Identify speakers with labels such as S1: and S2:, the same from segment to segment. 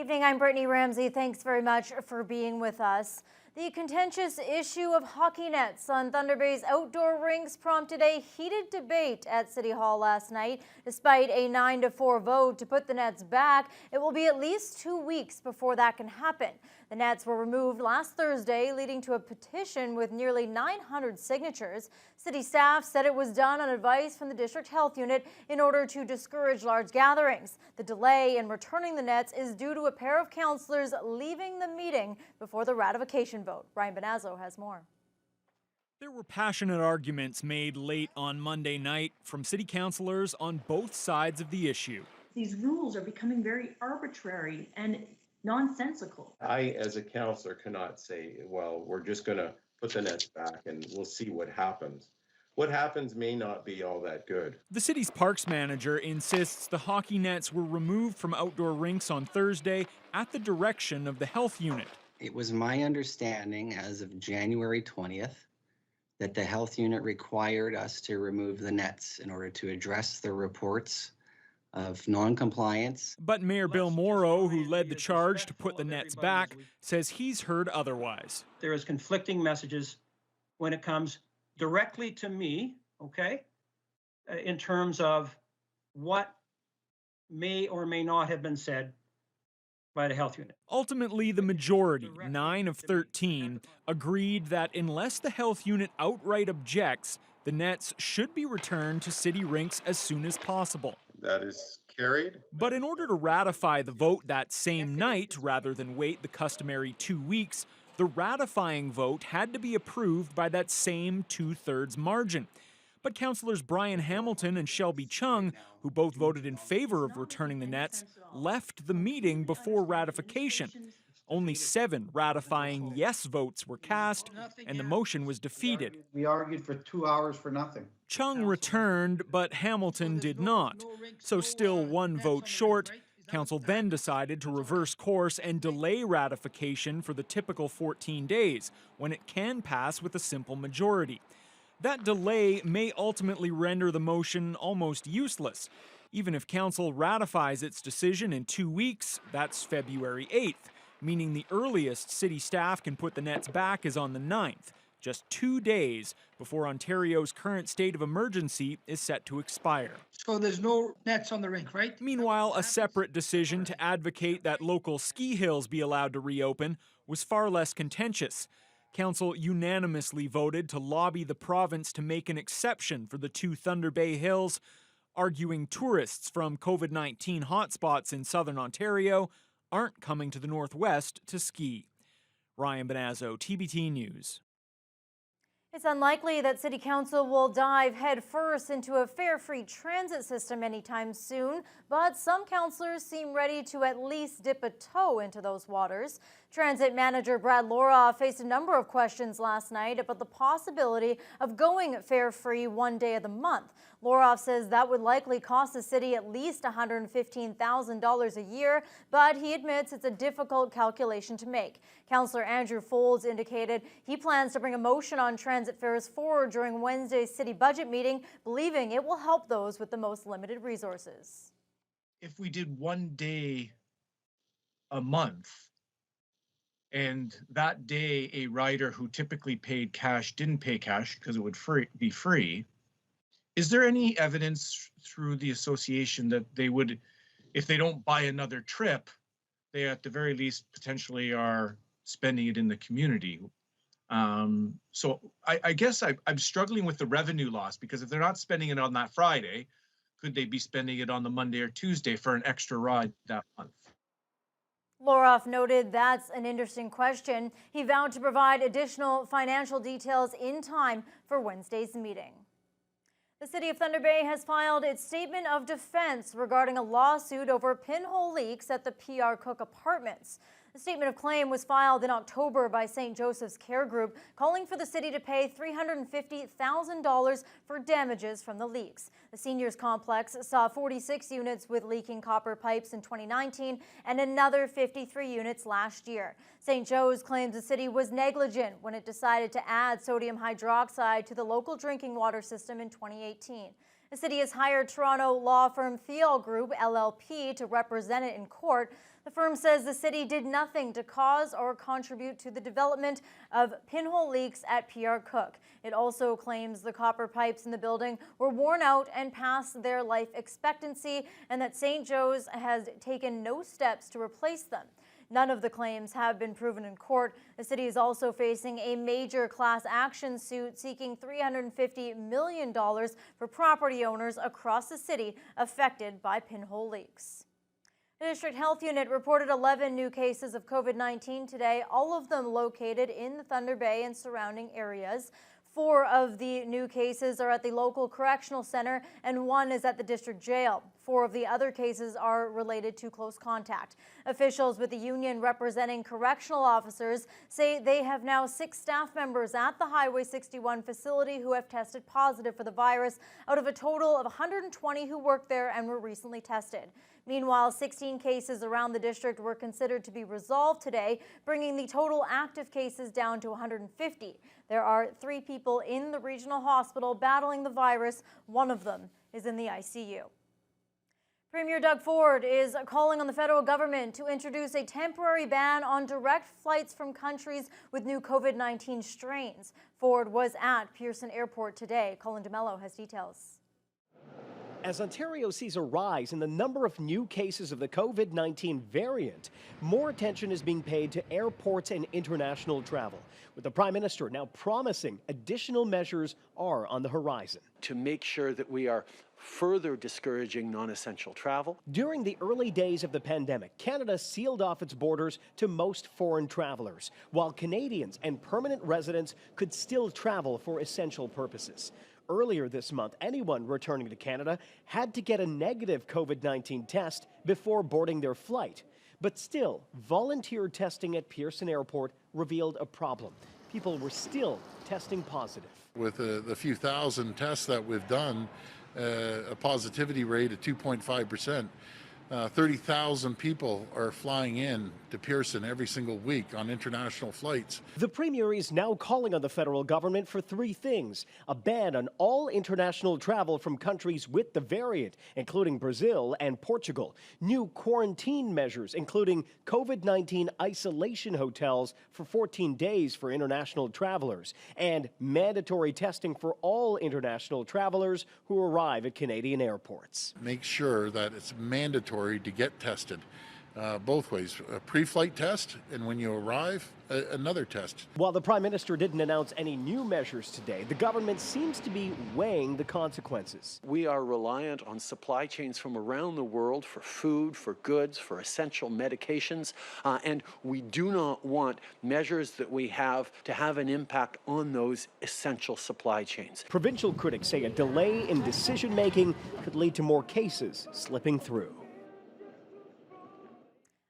S1: evening. I'm Brittany Ramsey. Thanks very much for being with us. The contentious issue of hockey nets on Thunder Bay's outdoor rinks prompted a heated debate at City Hall last night. Despite a 9-4 vote to put the nets back, it will be at least 2 weeks before that can happen. The nets were removed last Thursday, leading to a petition with nearly 900 signatures. City staff said it was done on advice from the district health unit in order to discourage large gatherings. The delay in returning the nets is due to a pair of councillors leaving the meeting before the ratification vote. Ryan Benazzo has more.
S2: There were passionate arguments made late on Monday night from city councillors on both sides of the issue.
S3: These rules are becoming very arbitrary and nonsensical.
S4: I, as a councillor, cannot say, well, we're just going to put the nets back and we'll see what happens. What happens may not be all that good.
S2: The city's parks manager insists the hockey nets were removed from outdoor rinks on Thursday at the direction of the health unit.
S5: It was my understanding as of January 20th that the health unit required us to remove the nets in order to address the reports of non-compliance.
S2: But Mayor Bill Morrow, who led the charge to put the nets back, says he's heard otherwise.
S6: There is conflicting messages when it comes directly to me, okay, in terms of what may or may not have been said by the health unit.
S2: Ultimately, the majority, 9 of 13, agreed that unless the health unit outright objects, the nets should be returned to city rinks as soon as possible.
S4: That is carried.
S2: But in order to ratify the vote that same night, rather than wait the customary 2 weeks, the ratifying vote had to be approved by that same 2/3 margin. But councillors Brian Hamilton and Shelby Chung, who both voted in favor of returning the nets, left the meeting before ratification. Only 7 ratifying yes votes were cast, and the motion was defeated.
S7: We argued for 2 hours for nothing.
S2: Chung returned, but Hamilton did not. So still 1 vote short, council then decided to reverse course and delay ratification for the typical 14 days, when it can pass with a simple majority. That delay may ultimately render the motion almost useless. Even if council ratifies its decision in 2 weeks, that's February 8th, meaning the earliest city staff can put the nets back is on the 9th, just 2 days before Ontario's current state of emergency is set to expire.
S8: So there's no nets on the rink, right?
S2: Meanwhile, a separate decision to advocate that local ski hills be allowed to reopen was far less contentious. Council unanimously voted to lobby the province to make an exception for the 2 Thunder Bay hills, arguing tourists from COVID-19 hotspots in southern Ontario aren't coming to the Northwest to ski. Ryan Benazzo, TBT News.
S1: It's unlikely that City Council will dive headfirst into a fare-free transit system anytime soon, but some councillors seem ready to at least dip a toe into those waters. Transit manager Brad Loroff faced a number of questions last night about the possibility of going fare-free one day of the month. Loroff says that would likely cost the city at least $115,000 a year, but he admits it's a difficult calculation to make. Councillor Andrew Folds indicated he plans to bring a motion on transit fares forward during Wednesday's city budget meeting, believing it will help those with the most limited resources.
S9: If we did 1 day a month, and that day a rider who typically paid cash didn't pay cash because it would be free, is there any evidence through the association that they would, if they don't buy another trip, they at the very least potentially are spending it in the community? So I guess I'm struggling with the revenue loss, because if they're not spending it on that Friday, could they be spending it on the Monday or Tuesday for an extra ride that month?
S1: Loroff noted that's an interesting question. He vowed to provide additional financial details in time for Wednesday's meeting. The City of Thunder Bay has filed its statement of defense regarding a lawsuit over pinhole leaks at the PR Cook Apartments. The statement of claim was filed in October by St. Joseph's Care Group, calling for the city to pay $350,000 for damages from the leaks. The seniors complex saw 46 units with leaking copper pipes in 2019 and another 53 units last year. St. Joe's claims the city was negligent when it decided to add sodium hydroxide to the local drinking water system in 2018. The city has hired Toronto law firm Thiel Group, LLP, to represent it in court. The firm says the city did nothing to cause or contribute to the development of pinhole leaks at PR Cook. It also claims the copper pipes in the building were worn out and past their life expectancy, and that St. Joe's has taken no steps to replace them. None of the claims have been proven in court. The city is also facing a major class action suit seeking $350 million for property owners across the city affected by pinhole leaks. The District Health Unit reported 11 new cases of COVID-19 today, all of them located in the Thunder Bay and surrounding areas. 4 of the new cases are at the local correctional center and 1 is at the district jail. 4 of the other cases are related to close contact. Officials with the union representing correctional officers say they have now 6 staff members at the Highway 61 facility who have tested positive for the virus out of a total of 120 who worked there and were recently tested. Meanwhile, 16 cases around the district were considered to be resolved today, bringing the total active cases down to 150. There are 3 people in the regional hospital battling the virus. 1 of them is in the ICU. Premier Doug Ford is calling on the federal government to introduce a temporary ban on direct flights from countries with new COVID-19 strains. Ford was at Pearson Airport today. Colin DeMello has details.
S10: As Ontario sees a rise in the number of new cases of the COVID-19 variant, more attention is being paid to airports and international travel, with the Prime Minister now promising additional measures are on the horizon.
S11: To make sure that we are further discouraging non-essential travel.
S10: During the early days of the pandemic, Canada sealed off its borders to most foreign travelers, while Canadians and permanent residents could still travel for essential purposes. Earlier this month, anyone returning to Canada had to get a negative COVID-19 test before boarding their flight. But still, volunteer testing at Pearson Airport revealed a problem. People were still testing positive.
S12: With the few thousand tests that we've done, a positivity rate of 2.5%. 30,000 people are flying in to Pearson every single week on international flights.
S10: The Premier is now calling on the federal government for 3 things: a ban on all international travel from countries with the variant, including Brazil and Portugal, new quarantine measures, including COVID-19 isolation hotels for 14 days for international travelers, and mandatory testing for all international travelers who arrive at Canadian airports.
S12: Make sure that it's mandatory to get tested both ways, a pre-flight test, and when you arrive, another test.
S10: While the Prime Minister didn't announce any new measures today, the government seems to be weighing the consequences.
S11: We are reliant on supply chains from around the world for food, for goods, for essential medications, and we do not want measures that we have to have an impact on those essential supply chains.
S10: Provincial critics say a delay in decision-making could lead to more cases slipping through.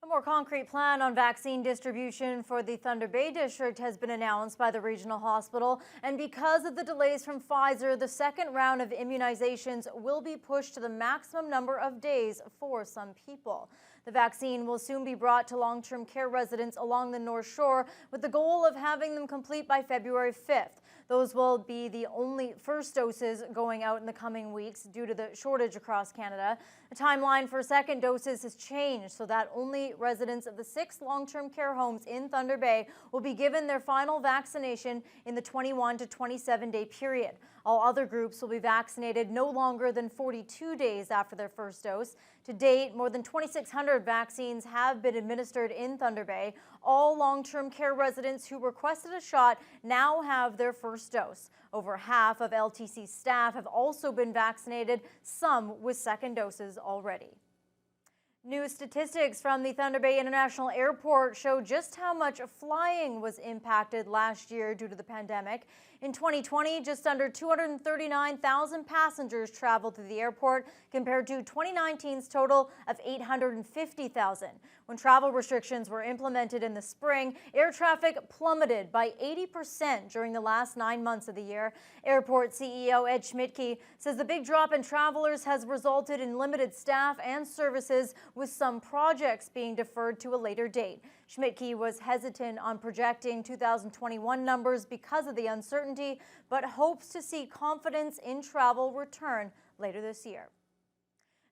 S1: A more concrete plan on vaccine distribution for the Thunder Bay District has been announced by the regional hospital, and because of the delays from Pfizer, the second round of immunizations will be pushed to the maximum number of days for some people. The vaccine will soon be brought to long-term care residents along the North Shore with the goal of having them complete by February 5th. Those will be the only first doses going out in the coming weeks due to the shortage across Canada. The timeline for second doses has changed so that only residents of the 6 long-term care homes in Thunder Bay will be given their final vaccination in the 21 to 27-day period. All other groups will be vaccinated no longer than 42 days after their first dose. To date, more than 2,600 vaccines have been administered in Thunder Bay. All long-term care residents who requested a shot now have their first dose. Over half of LTC staff have also been vaccinated, some with second doses already. New statistics from the Thunder Bay International Airport show just how much flying was impacted last year due to the pandemic. In 2020, just under 239,000 passengers traveled through the airport compared to 2019's total of 850,000. When travel restrictions were implemented in the spring, air traffic plummeted by 80% during the last 9 months of the year. Airport CEO Ed Schmidtke says the big drop in travelers has resulted in limited staff and services, with some projects being deferred to a later date. Schmidtke was hesitant on projecting 2021 numbers because of the uncertainty, but hopes to see confidence in travel return later this year.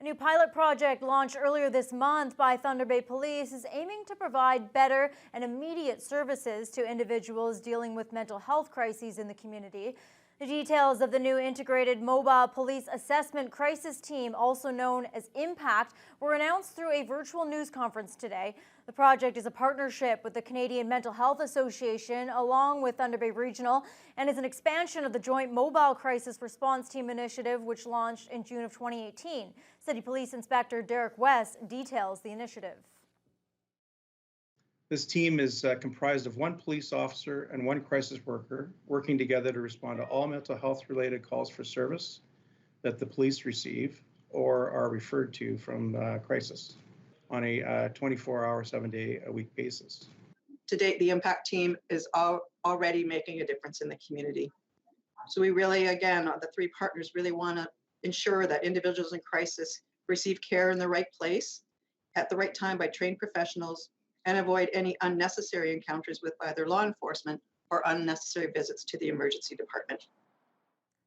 S1: A new pilot project launched earlier this month by Thunder Bay Police is aiming to provide better and immediate services to individuals dealing with mental health crises in the community. The details of the new integrated mobile police assessment crisis team, also known as IMPACT, were announced through a virtual news conference today. The project is a partnership with the Canadian Mental Health Association along with Thunder Bay Regional and is an expansion of the Joint Mobile Crisis Response Team initiative, which launched in June of 2018. City Police Inspector Derek West details the initiative.
S7: This team is comprised of one police officer and one crisis worker working together to respond to all mental health related calls for service that the police receive or are referred to from crisis on a 24-hour, 7-day-a-week basis.
S13: To date, the IMPACT team is already making a difference in the community. So we really, again, the three partners really want to ensure that individuals in crisis receive care in the right place at the right time by trained professionals and avoid any unnecessary encounters with either law enforcement or unnecessary visits to the emergency department.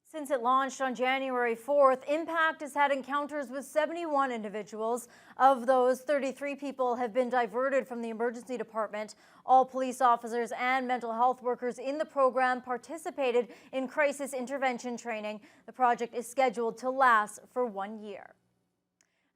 S1: Since it launched on January 4th, IMPACT has had encounters with 71 individuals. Of those, 33 people have been diverted from the emergency department. All police officers and mental health workers in the program participated in crisis intervention training. The project is scheduled to last for 1 year.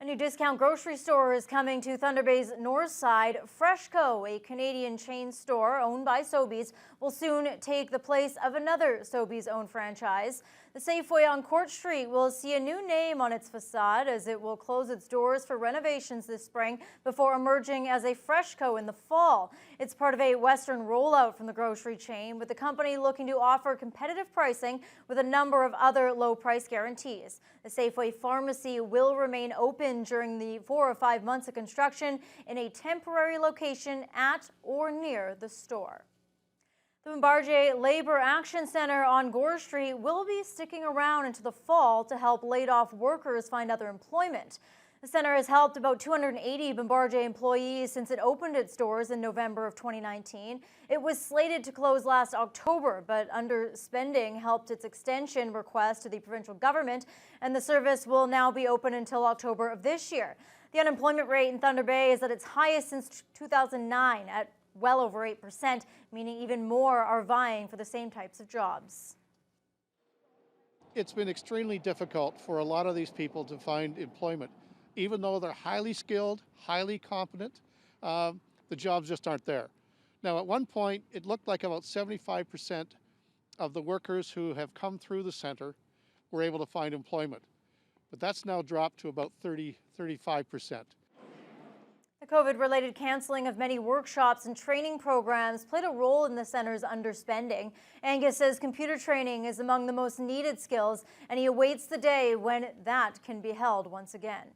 S1: A new discount grocery store is coming to Thunder Bay's north side. Freshco, a Canadian chain store owned by Sobeys, will soon take the place of another Sobeys-owned franchise. The Safeway on Court Street will see a new name on its facade as it will close its doors for renovations this spring before emerging as a Freshco in the fall. It's part of a Western rollout from the grocery chain, with the company looking to offer competitive pricing with a number of other low price guarantees. The Safeway pharmacy will remain open during the 4 or 5 months of construction in a temporary location at or near the store. The Bombardier Labor Action Center on Gore Street will be sticking around into the fall to help laid-off workers find other employment. The center has helped about 280 Bombardier employees since it opened its doors in November of 2019. It was slated to close last October, but underspending helped its extension request to the provincial government, and the service will now be open until October of this year. The unemployment rate in Thunder Bay is at its highest since 2009 at well over 8%, meaning even more are vying for the same types of jobs.
S14: It's been extremely difficult for a lot of these people to find employment. Even though they're highly skilled, highly competent, the jobs just aren't there. Now, at one point, it looked like about 75% of the workers who have come through the center were able to find employment. But that's now dropped to about 35%.
S1: The COVID-related canceling of many workshops and training programs played a role in the center's underspending. Angus says computer training is among the most needed skills, and he awaits the day when that can be held once again.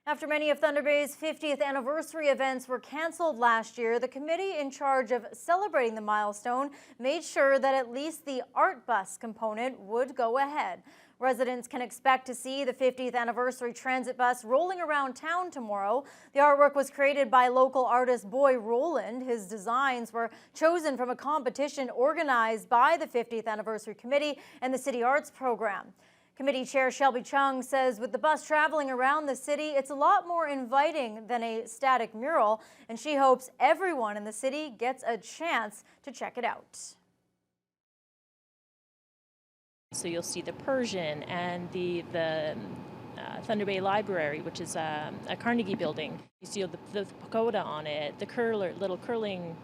S1: After many of Thunder Bay's 50th anniversary events were canceled last year, the committee in charge of celebrating the milestone made sure that at least the art bus component would go ahead. Residents can expect to see the 50th anniversary transit bus rolling around town tomorrow. The artwork was created by local artist Boy Roland. His designs were chosen from a competition organized by the 50th anniversary committee and the City Arts program. Committee Chair Shelby Chung says with the bus traveling around the city, it's a lot more inviting than a static mural, and she hopes everyone in the city gets a chance to check it out.
S15: So you'll see the Persian and the Thunder Bay Library, which is a Carnegie building. You see the pagoda on it, the little curling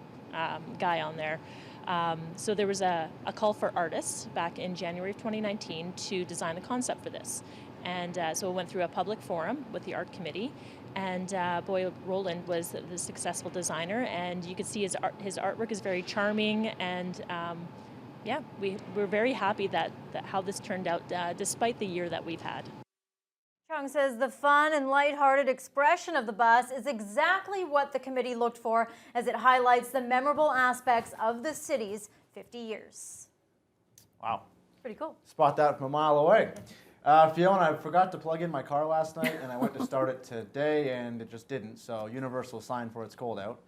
S15: guy on there. So there was a call for artists back in January of 2019 to design the concept for this. And so it went through a public forum with the art committee, and Boy Roland was the successful designer, and you can see his artwork is very charming, and yeah, we're very happy that how this turned out despite the year that we've had.
S1: Chung says the fun and lighthearted expression of the bus is exactly what the committee looked for as it highlights the memorable aspects of the city's 50 years.
S16: Wow.
S1: Pretty cool.
S16: Spot that from a mile away. Fiona, I forgot to plug in my car last night, and I went to start it today, and it just didn't. So Universal signed for it's cold out.